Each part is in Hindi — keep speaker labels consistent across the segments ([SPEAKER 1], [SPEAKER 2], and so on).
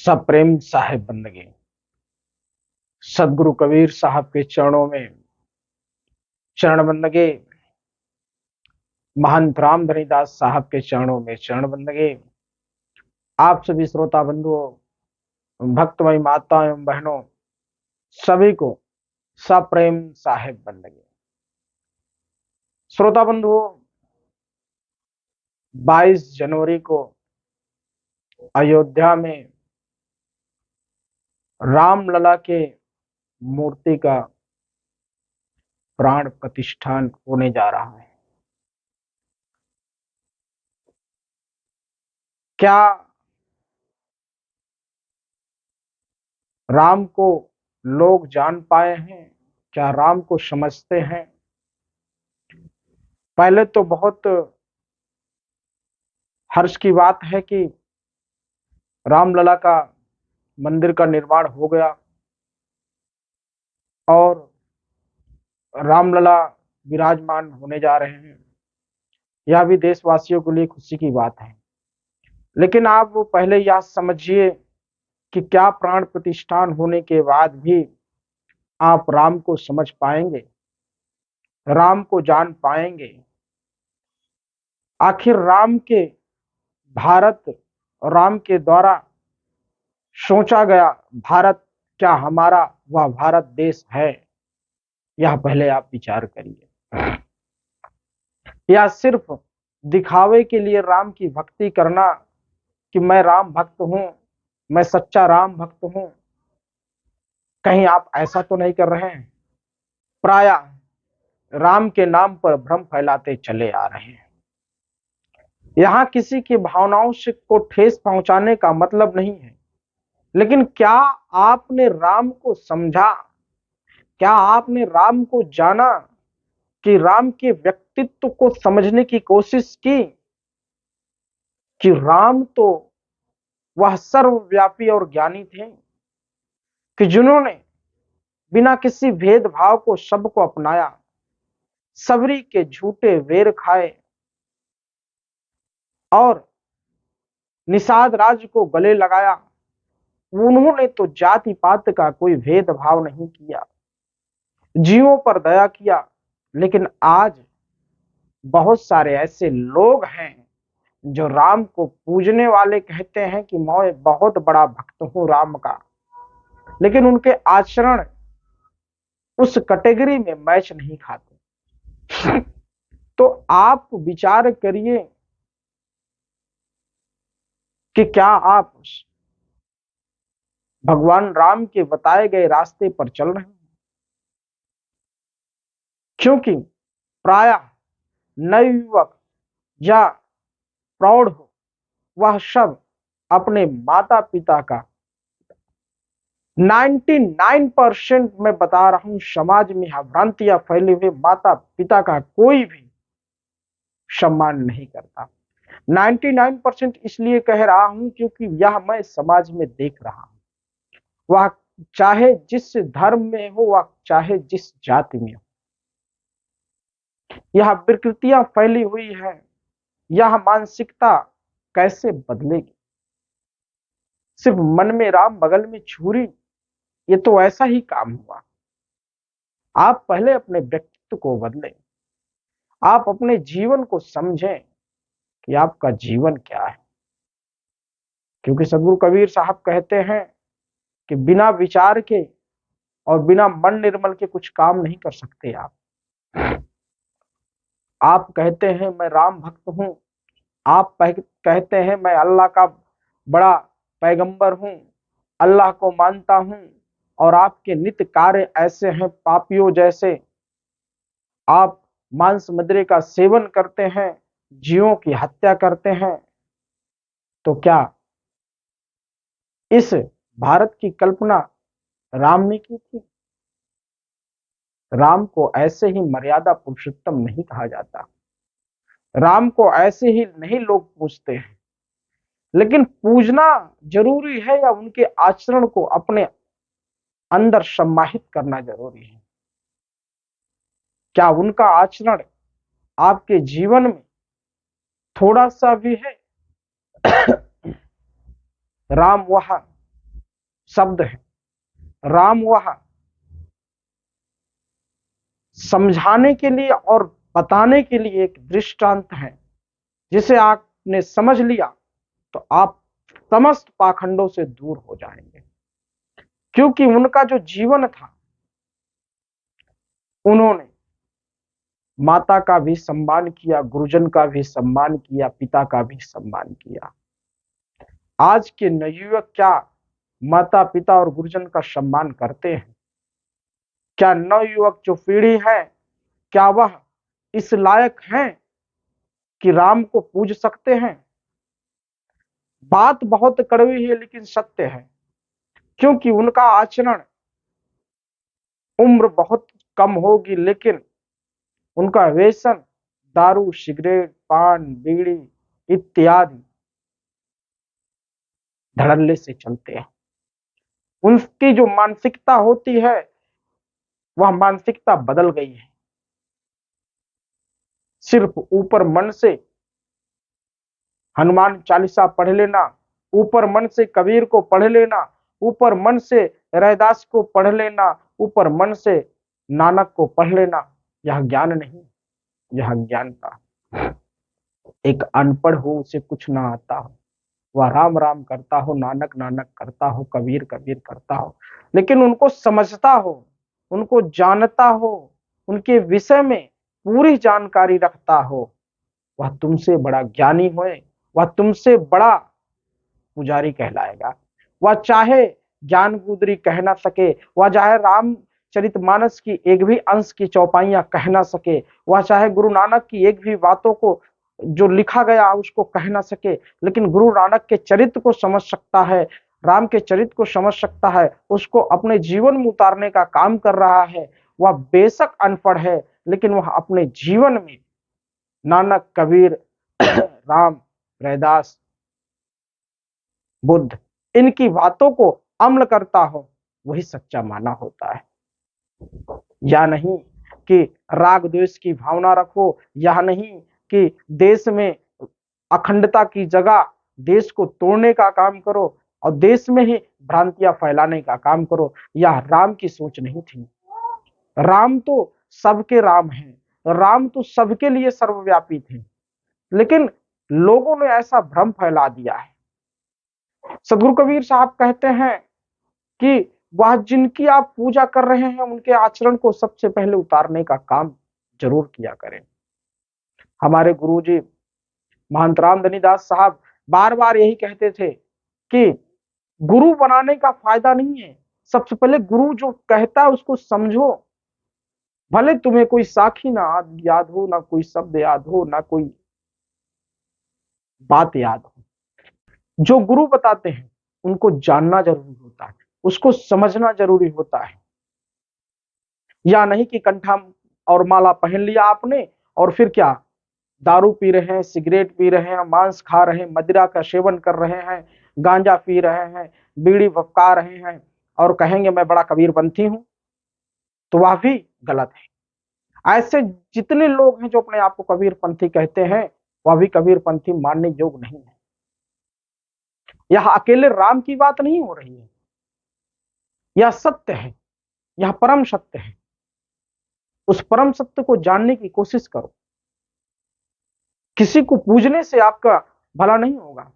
[SPEAKER 1] सप्रेम साहिब बंदगी सदगुरु कबीर साहब के चरणों में चरण बंदगी, महंत राम धनीदास साहब के चरणों में चरण बंदगी। आप सभी श्रोता बंधुओं, भक्तमयी माता एवं बहनों, सभी को सप्रेम साहिब बंदगी। श्रोता बंधुओं, 22 जनवरी को अयोध्या में रामलला के मूर्ति का प्राण प्रतिष्ठान होने जा रहा है। क्या राम को लोग जान पाए हैं? क्या राम को समझते हैं? पहले तो बहुत हर्ष की बात है कि रामलला का मंदिर का निर्माण हो गया और रामलला विराजमान होने जा रहे हैं। यह भी देशवासियों के लिए खुशी की बात है। लेकिन आप वो पहले यह समझिए कि क्या प्राण प्रतिष्ठान होने के बाद भी आप राम को समझ पाएंगे, राम को जान पाएंगे? आखिर राम के भारत, राम के द्वारा सोचा गया भारत, क्या हमारा वह भारत देश है? यह पहले आप विचार करिए। या सिर्फ दिखावे के लिए राम की भक्ति करना कि मैं राम भक्त हूं, मैं सच्चा राम भक्त हूं, कहीं आप ऐसा तो नहीं कर रहे हैं? प्राय राम के नाम पर भ्रम फैलाते चले आ रहे हैं। यहां किसी की भावनाओं से को ठेस पहुंचाने का मतलब नहीं है, लेकिन क्या आपने राम को समझा? क्या आपने राम को जाना? कि राम के व्यक्तित्व को समझने की कोशिश की कि राम तो वह सर्वव्यापी और ज्ञानी थे कि जिन्होंने बिना किसी भेदभाव को सबको अपनाया, सबरी के झूठे वेर खाए और निषाद राज को गले लगाया। उन्होंने तो जाति पात का कोई भेदभाव नहीं किया, जीवों पर दया किया। लेकिन आज बहुत सारे ऐसे लोग हैं जो राम को पूजने वाले कहते हैं कि मैं बहुत बड़ा भक्त हूं राम का, लेकिन उनके आचरण उस कैटेगरी में मैच नहीं खाते। तो आप विचार करिए कि क्या आप भगवान राम के बताए गए रास्ते पर चल रहे हैं? क्योंकि प्राय नव युवक या प्रौढ़ हो, वह सब अपने माता पिता का 99% मैं बता रहा हूं, समाज में भ्रांतियां फैले हुए माता पिता का कोई भी सम्मान नहीं करता। 99% इसलिए कह रहा हूं क्योंकि यह मैं समाज में देख रहा हूं। वह चाहे जिस धर्म में हो, वह चाहे जिस जाति में हो, यह विकृतियां फैली हुई है। यह मानसिकता कैसे बदलेगी? सिर्फ मन में राम बगल में छुरी, ये तो ऐसा ही काम हुआ। आप पहले अपने व्यक्तित्व को बदलें, आप अपने जीवन को समझें कि आपका जीवन क्या है। क्योंकि सदगुरु कबीर साहब कहते हैं कि बिना विचार के और बिना मन निर्मल के कुछ काम नहीं कर सकते। आप कहते हैं मैं राम भक्त हूं, आप कहते हैं मैं अल्लाह का बड़ा पैगंबर हूं, अल्लाह को मानता हूं, और आपके नित्य कार्य ऐसे हैं पापियों जैसे। आप मांस मदिरे का सेवन करते हैं, जीवों की हत्या करते हैं। तो क्या इस भारत की कल्पना राम ने की थी? राम को ऐसे ही मर्यादा पुरुषोत्तम नहीं कहा जाता, राम को ऐसे ही नहीं लोग पूजते हैं। लेकिन पूजना जरूरी है या उनके आचरण को अपने अंदर सम्माहित करना जरूरी है? क्या उनका आचरण आपके जीवन में थोड़ा सा भी है? राम वह शब्द है। राम वह समझाने के लिए और बताने के लिए एक दृष्टांत है, जिसे आपने समझ लिया तो आप समस्त पाखंडों से दूर हो जाएंगे। क्योंकि उनका जो जीवन था, उन्होंने माता का भी सम्मान किया, गुरुजन का भी सम्मान किया, पिता का भी सम्मान किया। आज के नवयुवक क्या माता पिता और गुरुजन का सम्मान करते हैं? क्या नवयुवक जो पीढ़ी है, क्या वह इस लायक हैं कि राम को पूज सकते हैं? बात बहुत कड़वी है लेकिन सत्य है, क्योंकि उनका आचरण, उम्र बहुत कम होगी लेकिन उनका व्यसन दारू, सिगरेट, पान, बीड़ी इत्यादि धड़ल्ले से चलते हैं। उनकी जो मानसिकता होती है, वह मानसिकता बदल गई है। सिर्फ ऊपर मन से हनुमान चालीसा पढ़ लेना, ऊपर मन से कबीर को पढ़ लेना, ऊपर मन से रैदास को पढ़ लेना, ऊपर मन से नानक को पढ़ लेना, यह ज्ञान नहीं। यह ज्ञान का एक अनपढ़ हो, उसे कुछ ना आता हो, वह राम राम करता हो, नानक नानक करता हो, कबीर कबीर करता हो, लेकिन उनको समझता हो, उनको जानता हो, उनके विषय में पूरी जानकारी रखता हो, वह तुमसे बड़ा ज्ञानी होए, वह तुमसे बड़ा पुजारी कहलाएगा। वह चाहे ज्ञान गुदरी कह ना सके, वह चाहे रामचरितमानस की एक भी अंश की चौपाइयां कह ना सके, वह चाहे गुरु नानक की एक भी बातों को जो लिखा गया उसको कह ना सके, लेकिन गुरु नानक के चरित्र को समझ सकता है, राम के चरित्र को समझ सकता है, उसको अपने जीवन में उतारने का काम कर रहा है। वह बेशक अनपढ़ है, लेकिन वह अपने जीवन में नानक, कबीर, राम, रैदास, बुद्ध, इनकी बातों को अमल करता हो, वही सच्चा माना होता है। या नहीं कि राग द्वेष की भावना रखो, या नहीं कि देश में अखंडता की जगह देश को तोड़ने का काम करो और देश में ही भ्रांतियां फैलाने का काम करो। यह राम की सोच नहीं थी। राम तो सबके राम हैं, राम तो सबके लिए सर्वव्यापी थे, लेकिन लोगों ने ऐसा भ्रम फैला दिया है। सदगुरु कबीर साहब कहते हैं कि वह जिनकी आप पूजा कर रहे हैं, उनके आचरण को सबसे पहले उतारने का काम जरूर किया करें। हमारे गुरुजी महंत राम धनीदास साहब बार बार यही कहते थे कि गुरु बनाने का फायदा नहीं है, सबसे पहले गुरु जो कहता है उसको समझो। भले तुम्हें कोई साखी ना याद हो, ना कोई शब्द याद हो, ना कोई बात याद हो, जो गुरु बताते हैं उनको जानना जरूरी होता है, उसको समझना जरूरी होता है। या नहीं कि कंठा और माला पहन लिया आपने और फिर क्या दारू पी रहे हैं, सिगरेट पी रहे हैं, मांस खा रहे हैं, मदिरा का सेवन कर रहे हैं, गांजा पी रहे हैं, बीड़ी भपका रहे हैं और कहेंगे मैं बड़ा कबीरपंथी हूं, तो वह भी गलत है। ऐसे जितने लोग हैं जो अपने आप को कबीरपंथी कहते हैं, वह भी कबीरपंथी मानने योग्य नहीं है। यह अकेले राम की बात नहीं हो रही है, यह सत्य है, यह परम सत्य है। उस परम सत्य को जानने की कोशिश करो। किसी को पूजने से आपका भला नहीं होगा,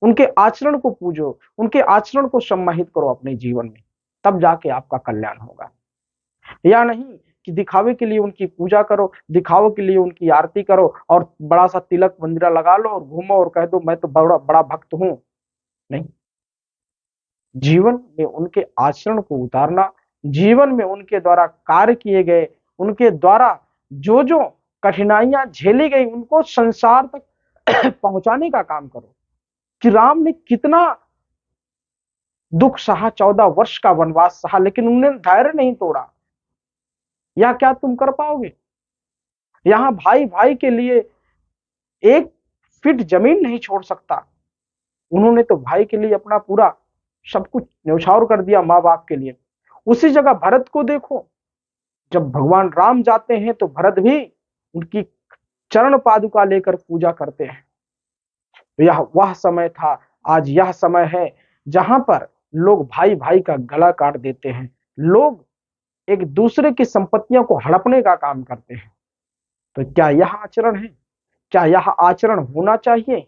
[SPEAKER 1] उनके आचरण को पूजो, उनके आचरण को सम्मानित करो अपने जीवन में, तब जाके आपका कल्याण होगा। या नहीं कि दिखावे के लिए उनकी पूजा करो, दिखावे के लिए उनकी आरती करो और बड़ा सा तिलक मंदिरा लगा लो और घूमो और कह दो मैं तो बड़ा बड़ा भक्त हूं। नहीं, जीवन में उनके आचरण को उतारना, जीवन में उनके द्वारा कार्य किए गए, उनके द्वारा जो जो कठिनाइयां झेली गई, उनको संसार तक पहुंचाने का काम करो कि राम ने कितना दुख सहा, 14 वर्ष का वनवास सहा, लेकिन उन्होंने धैर्य नहीं तोड़ा। या क्या तुम कर पाओगे? यहां भाई भाई के लिए 1 फीट जमीन नहीं छोड़ सकता, उन्होंने तो भाई के लिए अपना पूरा सब कुछ न्यौछावर कर दिया माँ बाप के लिए। उसी जगह भरत को देखो, जब भगवान राम जाते हैं तो भरत भी उनकी चरण पादुका लेकर पूजा करते हैं। यह वह समय था, आज यह समय है जहां पर लोग भाई भाई का गला काट देते हैं, लोग एक दूसरे की संपत्तियों को हड़पने का काम करते हैं। तो क्या यह आचरण है? क्या यह आचरण होना चाहिए?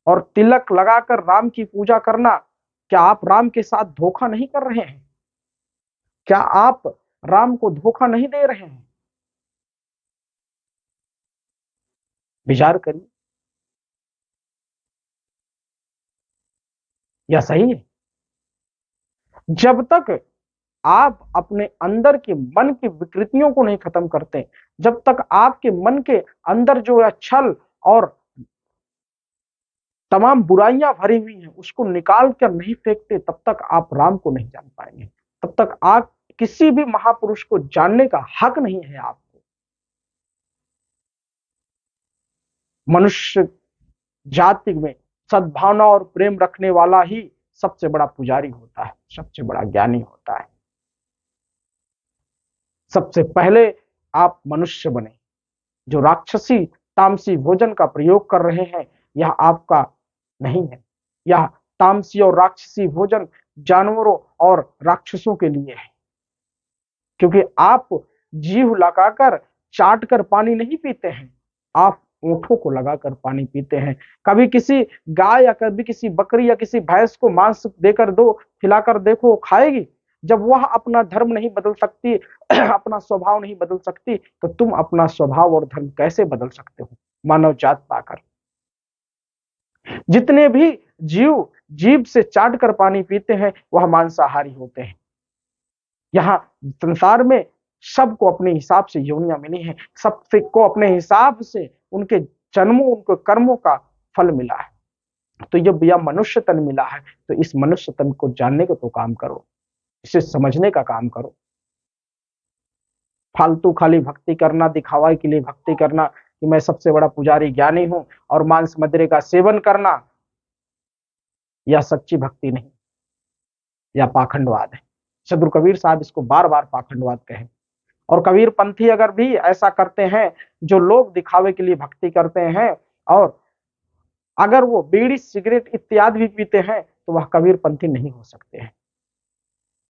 [SPEAKER 1] और तिलक लगाकर राम की पूजा करना, क्या आप राम के साथ धोखा नहीं कर रहे हैं? क्या आप राम को धोखा नहीं दे रहे हैं? विचार करिए, यह सही है? जब तक आप अपने अंदर के मन की विकृतियों को नहीं खत्म करते, जब तक आपके मन के अंदर जो है छल और तमाम बुराइयां भरी हुई हैं उसको निकाल कर नहीं फेंकते, तब तक आप राम को नहीं जान पाएंगे। तब तक आप किसी भी महापुरुष को जानने का हक नहीं है आपको। मनुष्य जाति में सद्भावना और प्रेम रखने वाला ही सबसे बड़ा पुजारी होता है, सबसे बड़ा ज्ञानी होता है। सबसे पहले आप मनुष्य बने। जो राक्षसी तामसी भोजन का प्रयोग कर रहे हैं यह आपका नहीं है। यह तामसी और राक्षसी भोजन जानवरों और राक्षसों के लिए है, क्योंकि आप जीभ लगाकर चाट कर पानी नहीं पीते हैं, आप ओंठों को लगाकर पानी पीते हैं। कभी किसी गाय या कभी किसी बकरी या किसी भैंस को मांस देकर दो, खिलाकर देखो, वो खाएगी? जब वह अपना धर्म नहीं बदल सकती, अपना स्वभाव नहीं बदल सकती, तो तुम अपना स्वभाव और धर्म कैसे बदल सकते हो मानव जात पाकर? जितने भी जीव जीभ से चाट कर पानी पीते हैं वह मांसाहारी होते हैं। यहाँ संसार में सबको अपने हिसाब से योनियां मिली हैं, सबको अपने हिसाब से उनके जन्मों, उनके कर्मों का फल मिला है। तो जब यह मनुष्य तन मिला है तो इस मनुष्य तन को जानने का तो काम करो, इसे समझने का काम करो। फालतू खाली भक्ति करना, दिखावा के लिए भक्ति करना कि मैं सबसे बड़ा पुजारी ज्ञानी हूं, और मांस मदिरे का सेवन करना, यह सच्ची भक्ति नहीं, यह पाखंडवाद है। सदगुरु कबीर साहब इसको बार बार पाखंडवाद कहे। और कबीर पंथी अगर भी ऐसा करते हैं, जो लोग दिखावे के लिए भक्ति करते हैं, और अगर वो बीड़ी सिगरेट इत्यादि भी पीते हैं, तो वह कबीर पंथी नहीं हो सकते हैं।